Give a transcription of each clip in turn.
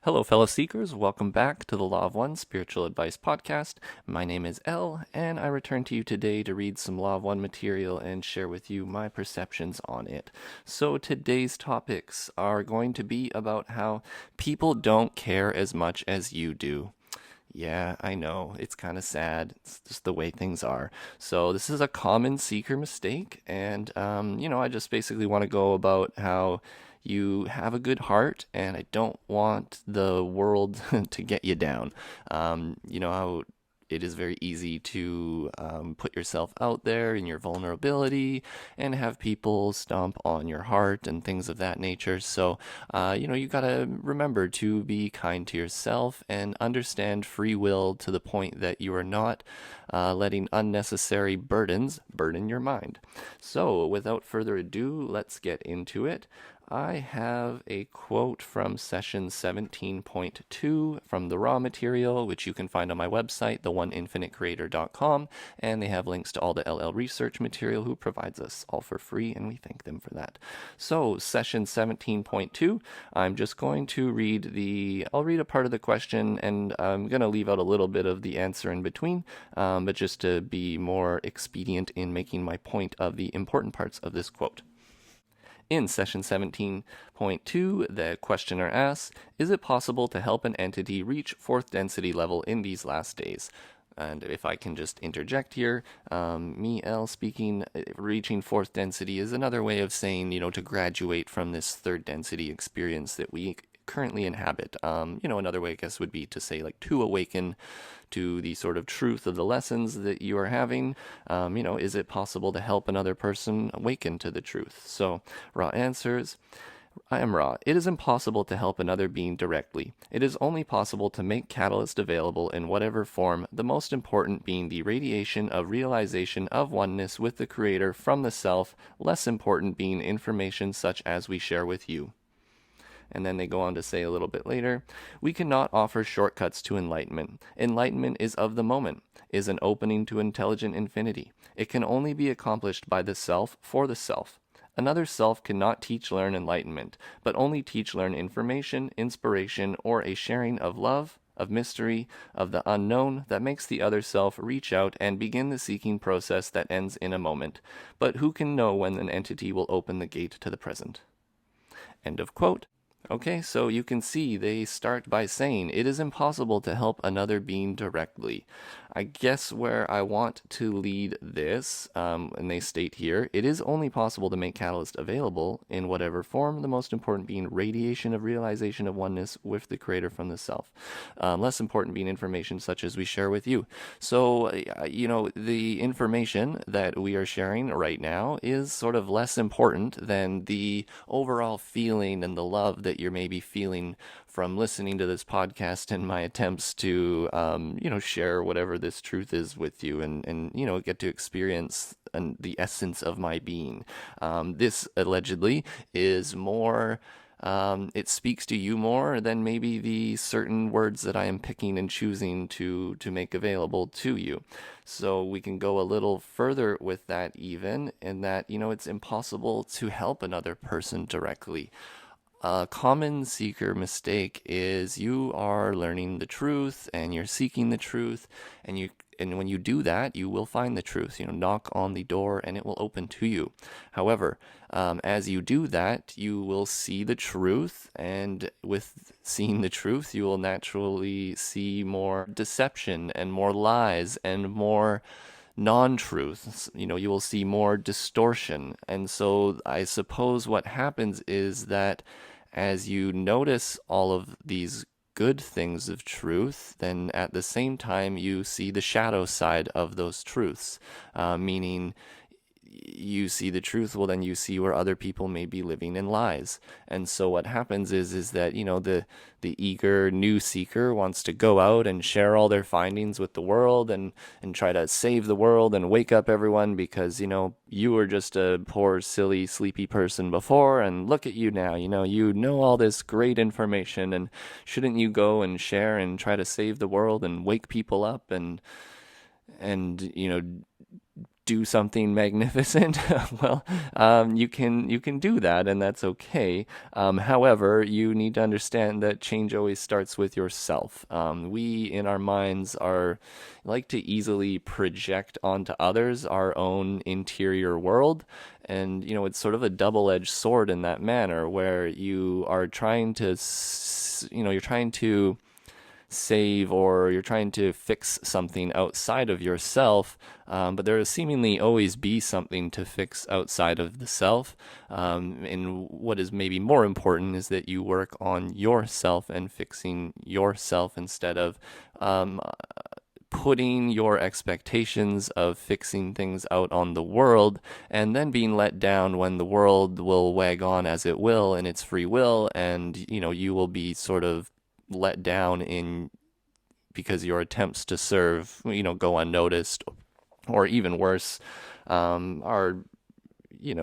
Hello, fellow seekers. Welcome back to the Law of One Spiritual Advice Podcast. My name is Elle, and I return to you today to read some Law of One material and share with you my perceptions on it. So, today's topics are going to be about how people don't care as much as you do. Yeah, I know. It's kind of sad. It's just the way things are. So, this is a common seeker mistake. And, I just basically want to go about how you have a good heart, and I don't want the world to get you down. How it is very easy to put yourself out there in your vulnerability and have people stomp on your heart and things of that nature. So, you got to remember to be kind to yourself and understand free will to the point that you are not letting unnecessary burdens burden your mind. So, without further ado, let's get into it. I have a quote from session 17.2 from the raw material, which you can find on my website, the1infinitecreator.com, and they have links to all the LL research material who provides us all for free, and we thank them for that. So, session 17.2, I'm just going to I'll read a part of the question, and I'm going to leave out a little bit of the answer in between, but just to be more expedient in making my point of the important parts of this quote. In session 17.2, the questioner asks, is it possible to help an entity reach fourth density level in these last days? And if I can just interject here, L speaking, reaching fourth density is another way of saying, to graduate from this third density experience that we currently inhabit. Another way, I guess, would be to say, like, to awaken to the sort of truth of the lessons that you are having. Is it possible to help another person awaken to the truth? So, Ra answers, I am Ra. It is impossible to help another being directly. It is only possible to make catalyst available in whatever form, the most important being the radiation of realization of oneness with the Creator from the Self, less important being information such as we share with you. And then they go on to say a little bit later, we cannot offer shortcuts to enlightenment. Enlightenment is of the moment, is an opening to intelligent infinity. It can only be accomplished by the self for the self. Another self cannot teach learn enlightenment, but only teach learn information, inspiration, or a sharing of love, of mystery, of the unknown that makes the other self reach out and begin the seeking process that ends in a moment. But who can know when an entity will open the gate to the present? End of quote. Okay, so you can see they start by saying it is impossible to help another being directly. I guess where I want to lead this, and they state here, it is only possible to make catalyst available in whatever form, the most important being radiation of realization of oneness with the Creator from the Self. Less important being information such as we share with you. So, the information that we are sharing right now is sort of less important than the overall feeling and the love that you're maybe feeling from listening to this podcast and my attempts to, share whatever this truth is with you and get to experience the essence of my being. This allegedly is more, it speaks to you more than maybe the certain words that I am picking and choosing to make available to you. So we can go a little further with that even, in that, it's impossible to help another person directly. A common seeker mistake is you are learning the truth and you're seeking the truth, and when you do that, you will find the truth. Knock on the door and it will open to you. However, as you do that, you will see the truth, and with seeing the truth, you will naturally see more deception and more lies and more non-truths. You will see more distortion. And so I suppose what happens is that as you notice all of these good things of truth, then at the same time you see the shadow side of those truths, meaning you see the truth, well, then you see where other people may be living in lies. And so what happens is that, the eager new seeker wants to go out and share all their findings with the world and try to save the world and wake up everyone because, you were just a poor, silly, sleepy person before, and look at you now, you know all this great information, and shouldn't you go and share and try to save the world and wake people up and do something magnificent, well, you can do that, and that's okay. However, you need to understand that change always starts with yourself. We, in our minds, are like to easily project onto others our own interior world, and it's sort of a double-edged sword in that manner, where you are trying to, you're trying to save, or you're trying to fix something outside of yourself, but there will seemingly always be something to fix outside of the self. And what is maybe more important is that you work on yourself and fixing yourself, instead of putting your expectations of fixing things out on the world and then being let down when the world will wag on as it will in its free will, and you will be sort of let down in because your attempts to serve go unnoticed, or even worse, are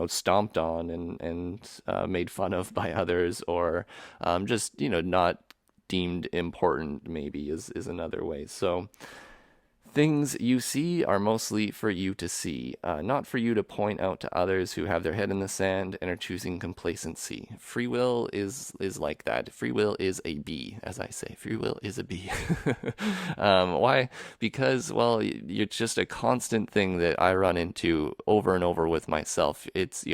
stomped on and made fun of by others, or just not deemed important, maybe is another way. So things you see are mostly for you to see, not for you to point out to others who have their head in the sand and are choosing complacency. Free will is like that. Free will is a bee, as I say. Free will is a bee. Why? Because, well, it's just a constant thing that I run into over and over with myself.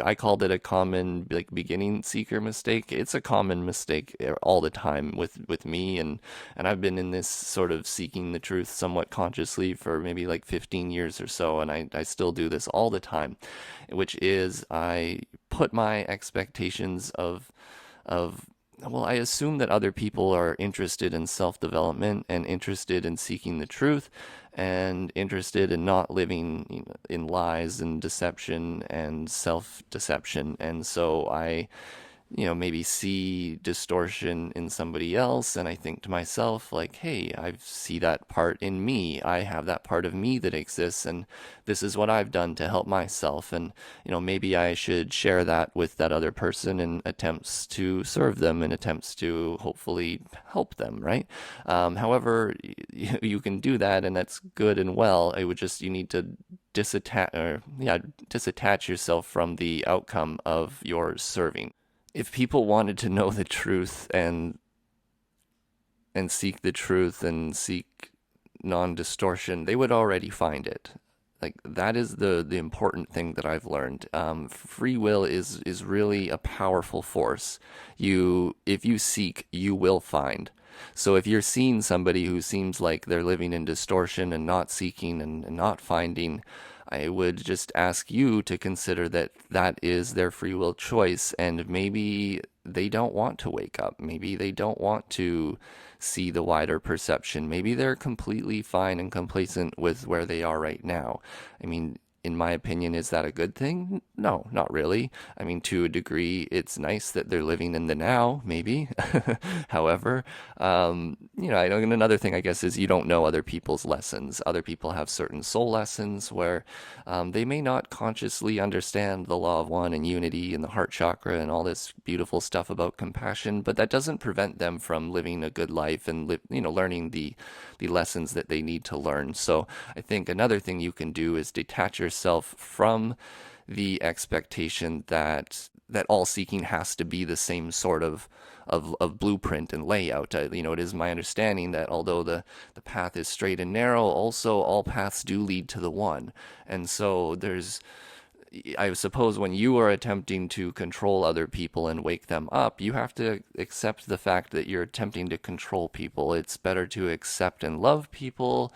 I called it a common, like, beginning seeker mistake. It's a common mistake all the time with me, and I've been in this sort of seeking the truth somewhat consciously for maybe like 15 years or so, and I still do this all the time, which is I put my expectations of well, I assume that other people are interested in self-development and interested in seeking the truth and interested in not living in lies and deception and self-deception. And so I maybe see distortion in somebody else, and I think to myself, like, hey, I see that part in me. I have that part of me that exists, and this is what I've done to help myself. And, maybe I should share that with that other person in attempts to serve them, in attempts to hopefully help them, right? However, you can do that, and that's good and well. You need to disattach yourself from the outcome of your serving. If people wanted to know the truth and seek the truth and seek non-distortion, they would already find it. Like, that is the important thing that I've learned. Free will is really a powerful force. If you seek, you will find. So if you're seeing somebody who seems like they're living in distortion and not seeking and not finding, I would just ask you to consider that that is their free will choice, and maybe they don't want to wake up. Maybe they don't want to see the wider perception. Maybe they're completely fine and complacent with where they are right now. I mean, in my opinion, is that a good thing? No, not really. I mean, to a degree, it's nice that they're living in the now, maybe. However, and another thing, I guess, is you don't know other people's lessons. Other people have certain soul lessons where they may not consciously understand the law of one and unity and the heart chakra and all this beautiful stuff about compassion, but that doesn't prevent them from living a good life and learning the lessons that they need to learn. So I think another thing you can do is detach yourself from the expectation that all seeking has to be the same sort of blueprint and layout. It is my understanding that although the path is straight and narrow, also all paths do lead to the one. And so I suppose when you are attempting to control other people and wake them up, you have to accept the fact that you're attempting to control people. It's better to accept and love people,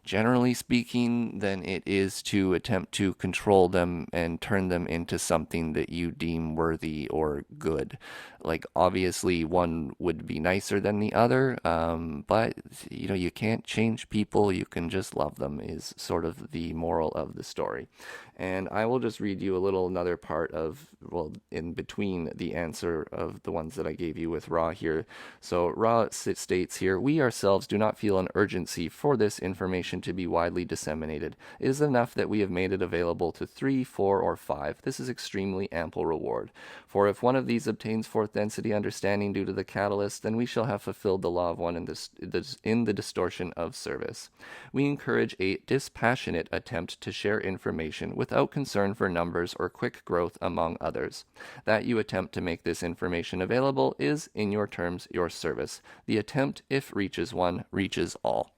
generally speaking, than it is to attempt to control them and turn them into something that you deem worthy or good. Like, obviously, one would be nicer than the other, but, you can't change people. You can just love them, is sort of the moral of the story. And I will just read you another part of, well, in between the answer of the ones that I gave you with Ra here. So Ra states here, we ourselves do not feel an urgency for this information information to be widely disseminated. It is enough that we have made it available to 3, 4, or 5. This is extremely ample reward. For if one of these obtains fourth density understanding due to the catalyst, then we shall have fulfilled the law of one in the distortion of service. We encourage a dispassionate attempt to share information without concern for numbers or quick growth among others. That you attempt to make this information available is, in your terms, your service. The attempt, if reaches one, reaches all.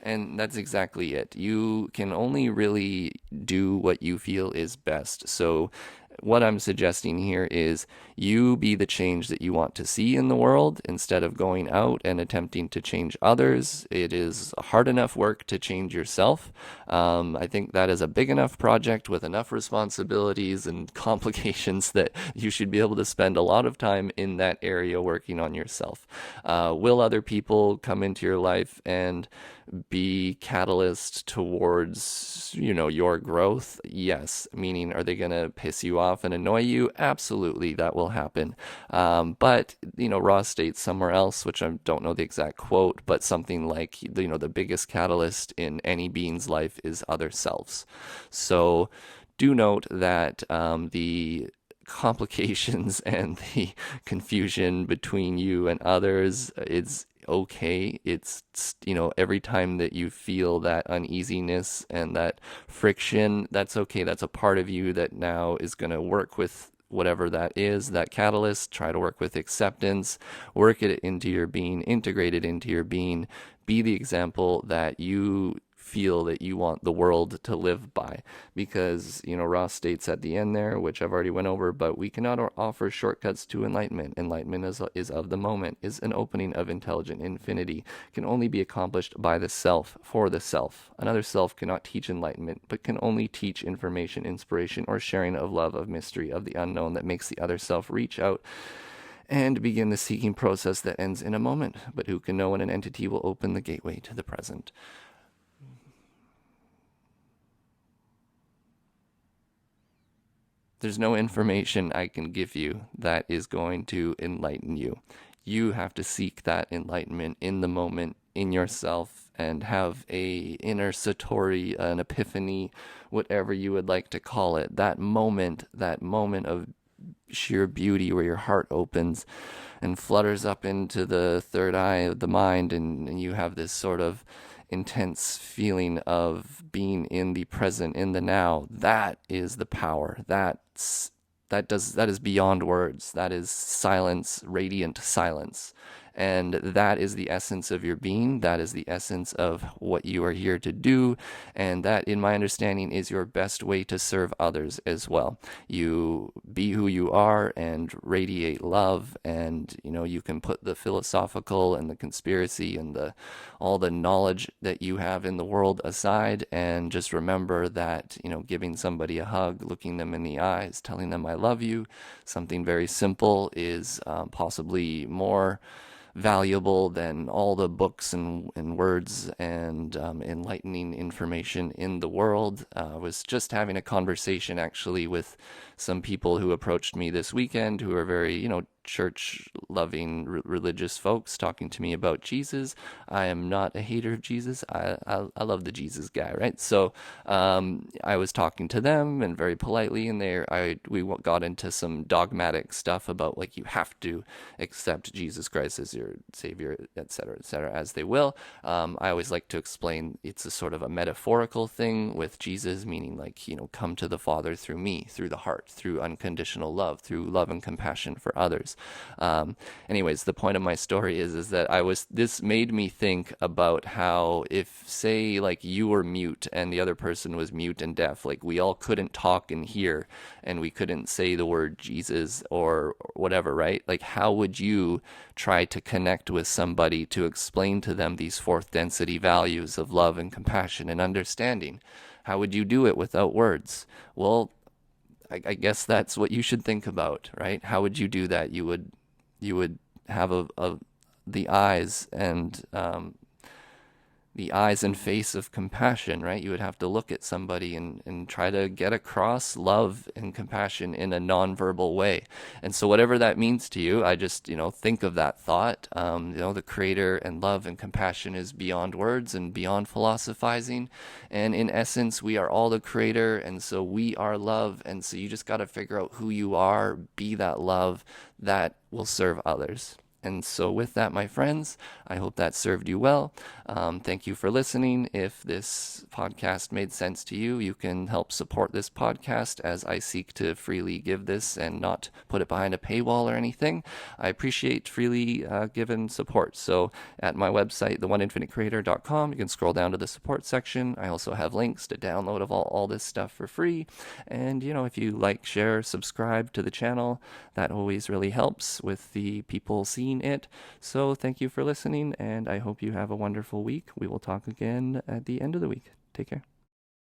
And that's exactly it. You can only really do what you feel is best. So what I'm suggesting here is you be the change that you want to see in the world instead of going out and attempting to change others. It is hard enough work to change yourself. I think that is a big enough project with enough responsibilities and complications that you should be able to spend a lot of time in that area working on yourself. Will other people come into your life and be catalyst towards, your growth? Yes. Meaning, are they going to piss you off and annoy you? Absolutely, that will happen. But, Ross states somewhere else, which I don't know the exact quote, but something like, the biggest catalyst in any being's life is other selves. So do note that the complications and the confusion between you and others is okay. It's, every time that you feel that uneasiness and that friction, that's okay. That's a part of you that now is going to work with whatever that is, that catalyst. Try to work with acceptance, work it into your being, integrate it into your being, be the example that you feel that you want the world to live by. Because, Ross states at the end there, which I've already went over, but we cannot offer shortcuts to enlightenment. Enlightenment is of the moment, is an opening of intelligent infinity, can only be accomplished by the self, for the self. Another self cannot teach enlightenment, but can only teach information, inspiration, or sharing of love, of mystery, of the unknown that makes the other self reach out and begin the seeking process that ends in a moment. But who can know when an entity will open the gateway to the present? There's no information I can give you that is going to enlighten you. You have to seek that enlightenment in the moment, in yourself, and have a inner satori, an epiphany, whatever you would like to call it. That moment of sheer beauty where your heart opens and flutters up into the third eye of the mind, and you have this sort of intense feeling of being in the present, in the now. That is the power. That is beyond words. That is silence, radiant silence. And that is the essence of your being. That is the essence of what you are here to do. And that, in my understanding, is your best way to serve others as well. You be who you are and radiate love. And, you can put the philosophical and the conspiracy and all the knowledge that you have in the world aside, and just remember that, giving somebody a hug, looking them in the eyes, telling them I love you, something very simple, is possibly more valuable than all the books and words and enlightening information in the world. I was just having a conversation actually with some people who approached me this weekend who are very, church-loving, religious folks talking to me about Jesus. I am not a hater of Jesus. I love the Jesus guy, right? So I was talking to them and very politely, and we got into some dogmatic stuff about like you have to accept Jesus Christ as your Savior, etc., as they will. I always like to explain it's a sort of a metaphorical thing with Jesus, meaning like, come to the Father through me, through the heart, through unconditional love, through love and compassion for others. Anyways, the point of my story is that this made me think about how if, say, like you were mute and the other person was mute and deaf, like we all couldn't talk and hear, and we couldn't say the word Jesus or whatever, right? Like how would you try to connect with somebody to explain to them these fourth density values of love and compassion and understanding? How would you do it without words? Well, I guess that's what you should think about, right? How would you do that? You would have the eyes and the eyes and face of compassion, right? You would have to look at somebody and try to get across love and compassion in a nonverbal way. And so whatever that means to you, I just, think of that thought. The creator and love and compassion is beyond words and beyond philosophizing. And in essence, we are all the creator. And so we are love. And so you just got to figure out who you are, be that love that will serve others. And so with that, my friends, I hope that served you well. Thank you for listening. If this podcast made sense to you, you can help support this podcast as I seek to freely give this and not put it behind a paywall or anything. I appreciate freely given support. So at my website, the1infinitecreator.com, you can scroll down to the support section. I also have links to download of all this stuff for free. And, if you like, share, subscribe to the channel, that always really helps with the people seeing it. So thank you for listening, and I hope you have a wonderful week. We will talk again at the end of the week. Take care.